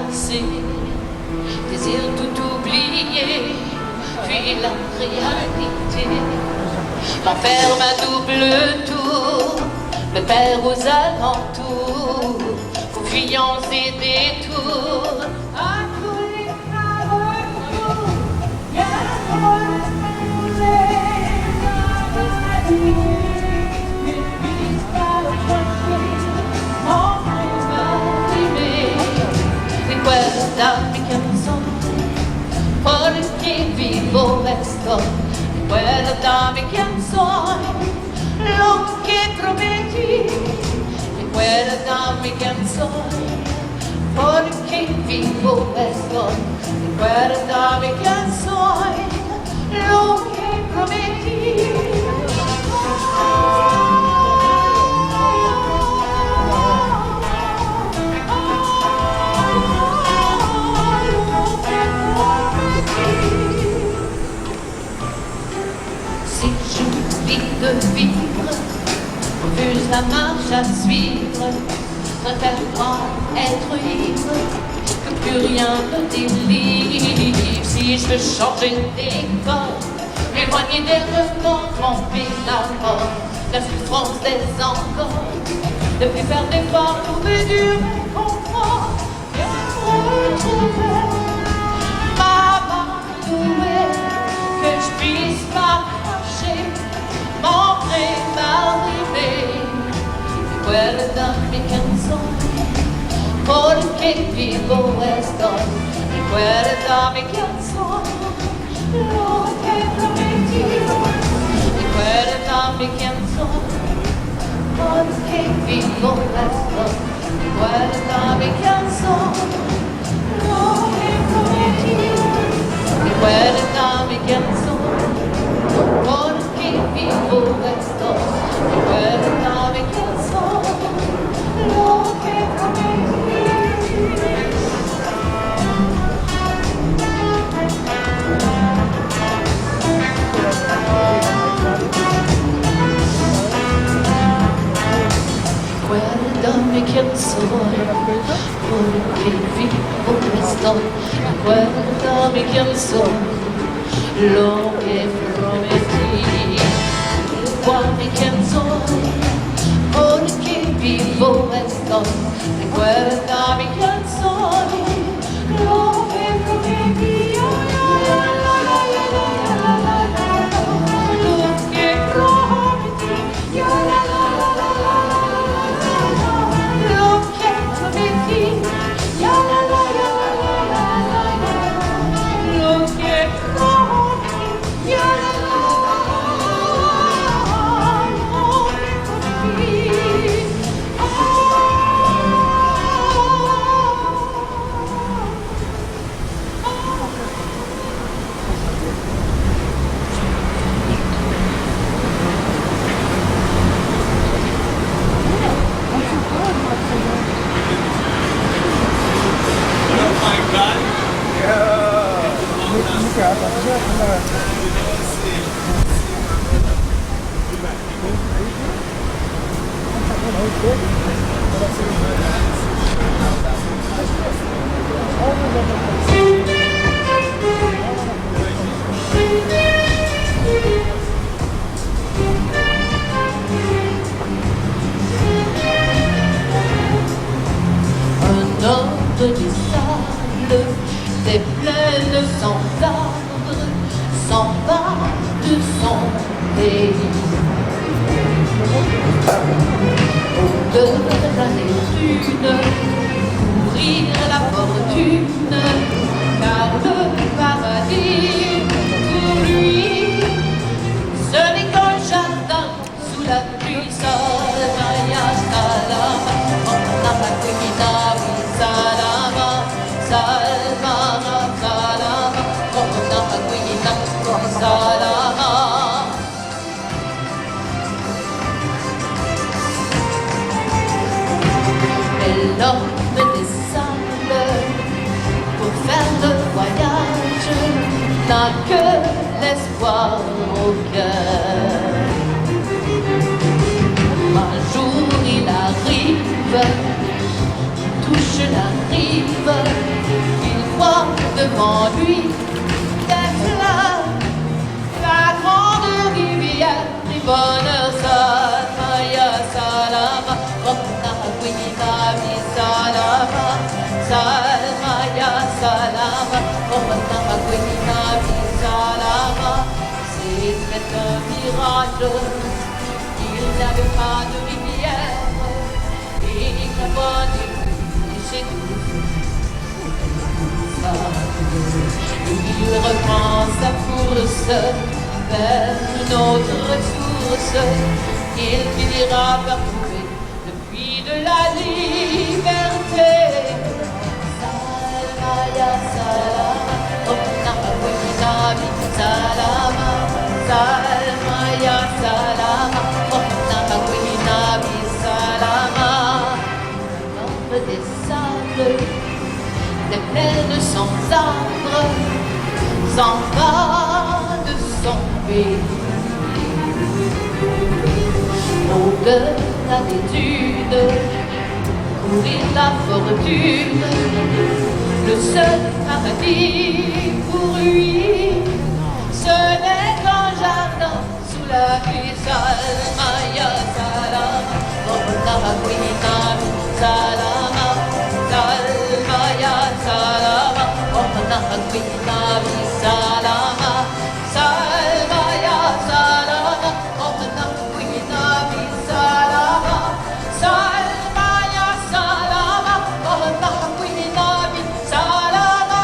passé, désire tout oublier, puis la réalité m'enferme à double tour, me perd aux alentours, fuyant ses détours. Dammi canzoni, perché vivo resto di quella dammi canzoni, lo che prometti, di quella dammi canzoni, perché vivo resto di quella dammi canzoni, lo che prometti. De vivre, refuse la marche à suivre, préfère être ivre, que plus rien ne délivre. Si je veux changer d'école, m'éloigner des remords, tromper la mort, la souffrance des encore, ne plus faire d'efforts, trouver du réconfort, bien retrouver ma main douée, que je puisse m'accrocher. M'arriver di quelle dammi canzoni, perché vivo resto di quelle dammi canzoni, lo che prometti, di quelle dammi canzoni, perché vivo resto di quelle dammi canzoni, lo che prometti, di quelle dammi canzoni, perché vivo resto di quelle dammi canzoni, lo che prometti. Quelle dammi canzoni, perché vivo resto di quelle dammi canzoni, lo che prometti. Quante canzoni, perché vivo resto di quelle dammi canzoni, lo che prometti. Un ordre du sable, des plaines sans arbres, s'empare de son pays. Au-delà des dunes, courir la fortune, car le paradis, pour lui, ce n'est qu'un jardin sous la pluie. Salama, salama, salama, salama, salama. Mais l'homme des sables, pour faire le voyage, n'a que l'espoir au cœur. Un jour il arrive, touche la rive, mirage. Il n'avait pas de rivière et la bonne chez nous. Il reprend sa course vers une autre source. Il finira par trouver le puits de la liberté. Salama, salama, Nahakwinabi, salama, salama, ya salama, Nahakwinabi, salama. L'ombre des sables, des plaines sans arbres, s'en va de son pays. Au-delà des dunes, courir la fortune, le seul paradis pour lui, ce n'est qu'un jardin sous la pluie. Salama, ya salama, Nahakwinabi, salama, salama, ya salama, Nahakwinabi, salama, salama, ya salama, Nahakwinabi, salama, salama, ya salama, Nahakwinabi, salama.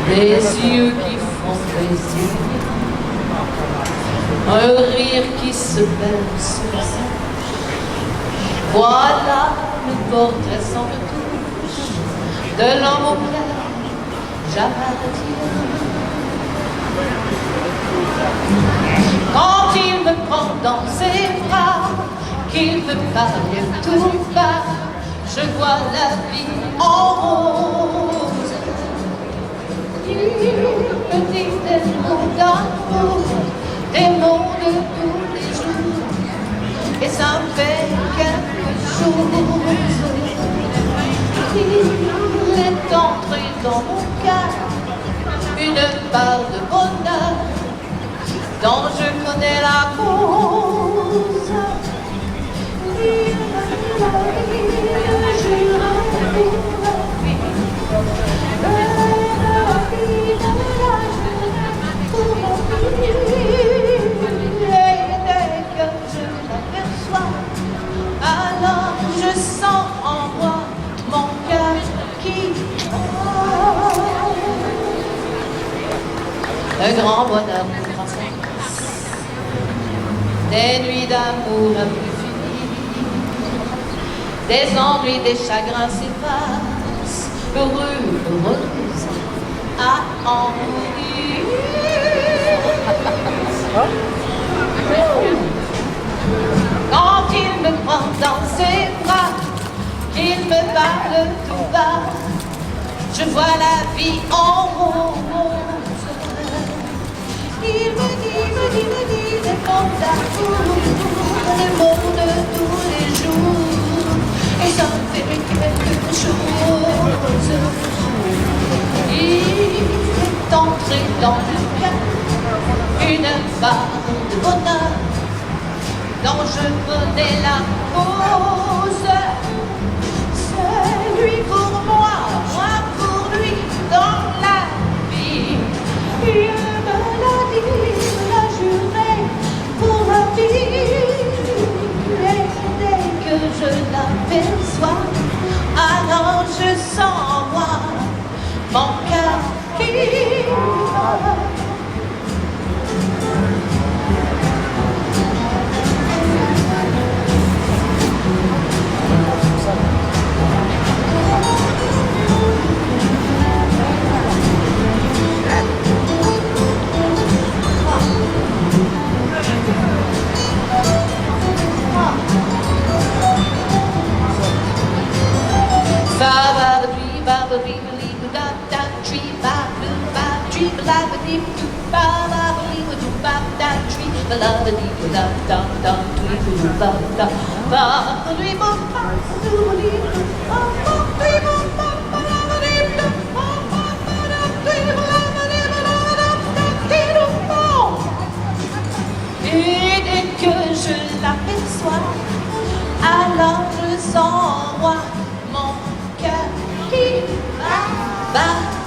Des yeux qui font plaisir, un rire qui se berce. Voilà le portrait sans retouche de l'homme au cœur jardinier. Quand il me prend dans ses bras, qu'il me parle tout bas, je vois la vie en rose. Il me dit des mots d'amour, des mots de tous les jours, et ça me fait quelque chose. Il est entré dans mon cœur une part de bonheur dont je connais la cause. Il m'a alors je sens en moi mon cœur qui bat. Un grand bonheur nous transperce, des nuits d'amour à plus finir, des ennuis, des chagrins s'effacent, heureux, heureuse à en mourir. Quand il me prend dans ses bras, qu'il me parle tout bas, je vois la vie en rose. Il me dit des mots d'amour, des mots de tous les jours, et ça me fait quelque dans le cœur une part de bonheur dont je connais la cause. C'est lui pour moi pour lui dans la vie. Il me l'a dit, me l'a juré pour la vie. Et dès que je l'aperçois, alors je sens en moi mon cœur qui bat. Et dès que je l'aperçois, alors je sens en moi mon cœur qui bat.